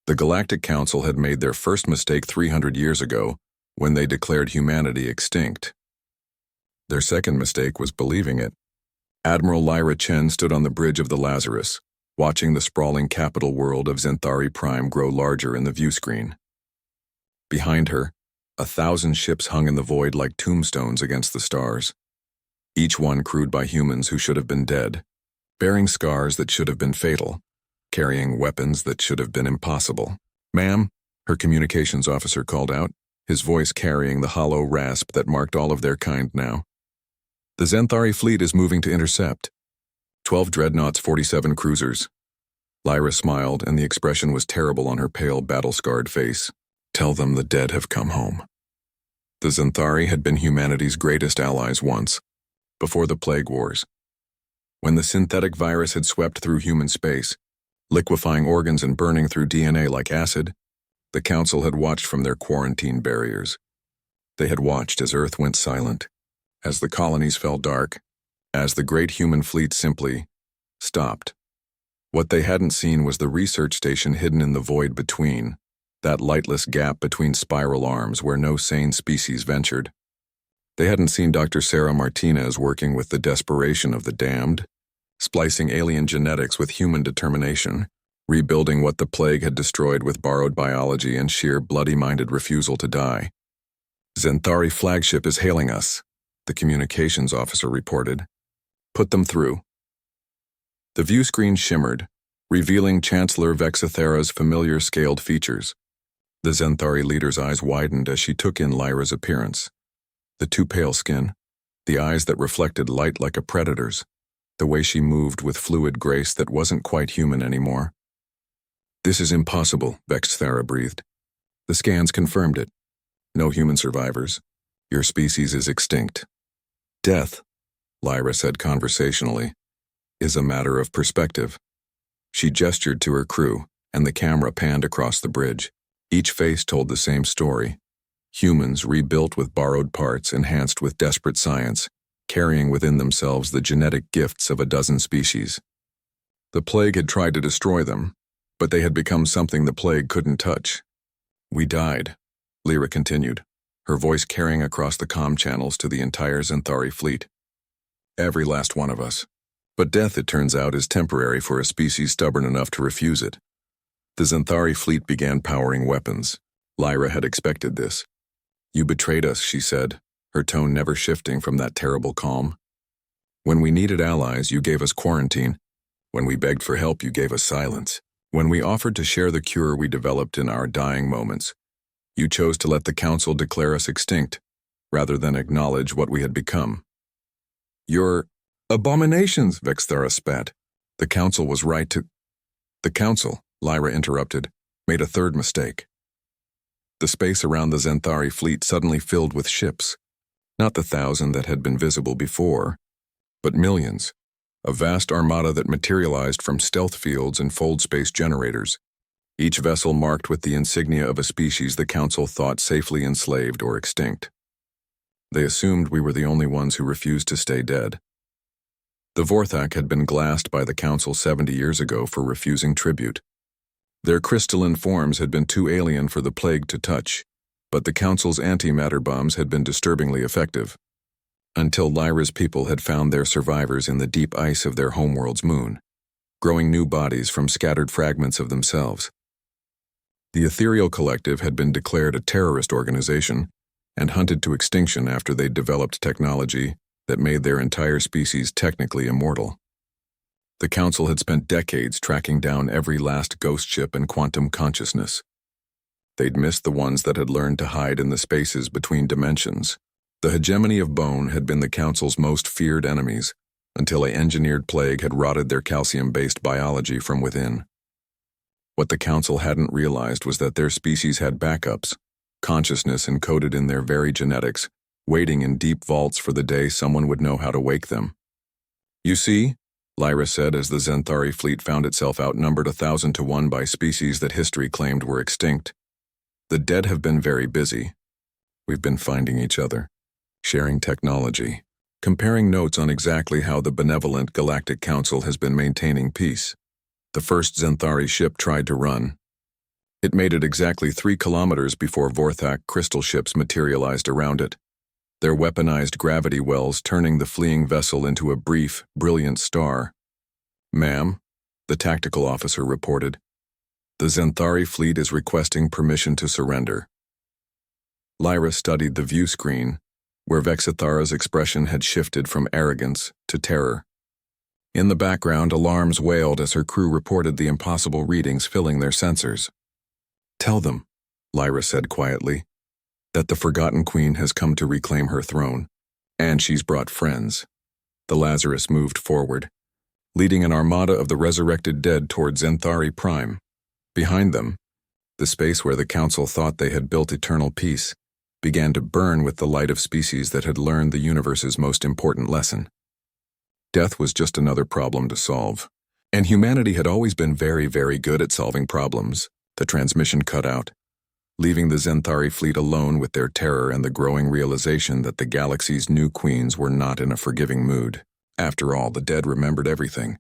The Galactic Council had made their first mistake 300 years ago when they declared humanity extinct. Their second mistake was believing it. Admiral Lyra Chen stood on the bridge of the Lazarus, watching the sprawling capital world of Zenthari Prime grow larger in the viewscreen. Behind her, 1,000 ships hung in the void like tombstones against the stars, each one crewed by humans who should have been dead, bearing scars that should have been fatal, carrying weapons that should have been impossible. "Ma'am," her communications officer called out, his voice carrying the hollow rasp that marked all of their kind now. "The Zenthari fleet is moving to intercept. 12 dreadnoughts, 47 cruisers." Lyra smiled, and the expression was terrible on her pale, battle-scarred face. "Tell them the dead have come home." The Zenthari had been humanity's greatest allies once, before the Plague Wars. When the synthetic virus had swept through human space, liquefying organs and burning through DNA like acid, the Council had watched from their quarantine barriers. They had watched as Earth went silent, as the colonies fell dark, as the great human fleet simply stopped. What they hadn't seen was the research station hidden in the void between, that lightless gap between spiral arms where no sane species ventured. They hadn't seen Dr. Sarah Martinez working with the desperation of the damned, splicing alien genetics with human determination, rebuilding what the plague had destroyed with borrowed biology and sheer bloody-minded refusal to die. "Zenthari flagship is hailing us," the communications officer reported. "Put them through." The viewscreen shimmered, revealing Chancellor Vexithera's familiar scaled features. The Zenthari leader's eyes widened as she took in Lyra's appearance. The too pale skin, the eyes that reflected light like a predator's, the way she moved with fluid grace that wasn't quite human anymore. "This is impossible," Vexithera breathed. "The scans confirmed it. No human survivors. Your species is extinct." "Death," Lyra said conversationally, "is a matter of perspective." She gestured to her crew, and the camera panned across the bridge. Each face told the same story. Humans rebuilt with borrowed parts, enhanced with desperate science, carrying within themselves the genetic gifts of a dozen species. The plague had tried to destroy them, but they had become something the plague couldn't touch. "We died," Lyra continued, her voice carrying across the comm channels to the entire Zenthari fleet. "Every last one of us. But death, it turns out, is temporary for a species stubborn enough to refuse it." The Zenthari fleet began powering weapons. Lyra had expected this. "You betrayed us," she said, her tone never shifting from that terrible calm. "When we needed allies, you gave us quarantine. When we begged for help, you gave us silence. When we offered to share the cure we developed in our dying moments, you chose to let the Council declare us extinct, rather than acknowledge what we had become." "Your abominations," Vexthera spat. "The Council was right to—" "The Council," Lyra interrupted, "made a third mistake." The space around the Zenthari fleet suddenly filled with ships. Not the 1,000 that had been visible before, but millions. A vast armada that materialized from stealth fields and fold space generators. Each vessel marked with the insignia of a species the Council thought safely enslaved or extinct. They assumed we were the only ones who refused to stay dead. The Vorthak had been glassed by the Council 70 years ago for refusing tribute. Their crystalline forms had been too alien for the plague to touch, but the Council's antimatter bombs had been disturbingly effective, until Lyra's people had found their survivors in the deep ice of their homeworld's moon, growing new bodies from scattered fragments of themselves. The Ethereal Collective had been declared a terrorist organization and hunted to extinction after they'd developed technology that made their entire species technically immortal. The Council had spent decades tracking down every last ghost ship and quantum consciousness. They'd missed the ones that had learned to hide in the spaces between dimensions. The hegemony of bone had been the Council's most feared enemies, until an engineered plague had rotted their calcium-based biology from within. What the Council hadn't realized was that their species had backups, consciousness encoded in their very genetics, waiting in deep vaults for the day someone would know how to wake them. "You see," Lyra said as the Zenthari fleet found itself outnumbered 1,000 to 1 by species that history claimed were extinct. "The dead have been very busy. We've been finding each other, sharing technology, comparing notes on exactly how the benevolent Galactic Council has been maintaining peace. The first Zenthari ship tried to run. It made it exactly 3 kilometers before Vorthak crystal ships materialized around it, their weaponized gravity wells turning the fleeing vessel into a brief, brilliant star. "Ma'am," the tactical officer reported, "the Zenthari fleet is requesting permission to surrender." Lyra studied the view screen, where Vexithara's expression had shifted from arrogance to terror. In the background, alarms wailed as her crew reported the impossible readings filling their sensors. "Tell them," Lyra said quietly, "that the Forgotten Queen has come to reclaim her throne, and she's brought friends." The Lazarus moved forward, leading an armada of the resurrected dead toward Zenthari Prime. Behind them, the space where the Council thought they had built eternal peace began to burn with the light of species that had learned the universe's most important lesson. Death was just another problem to solve. And humanity had always been very, very good at solving problems. The transmission cut out, leaving the Zenthari fleet alone with their terror and the growing realization that the galaxy's new queens were not in a forgiving mood. After all, the dead remembered everything.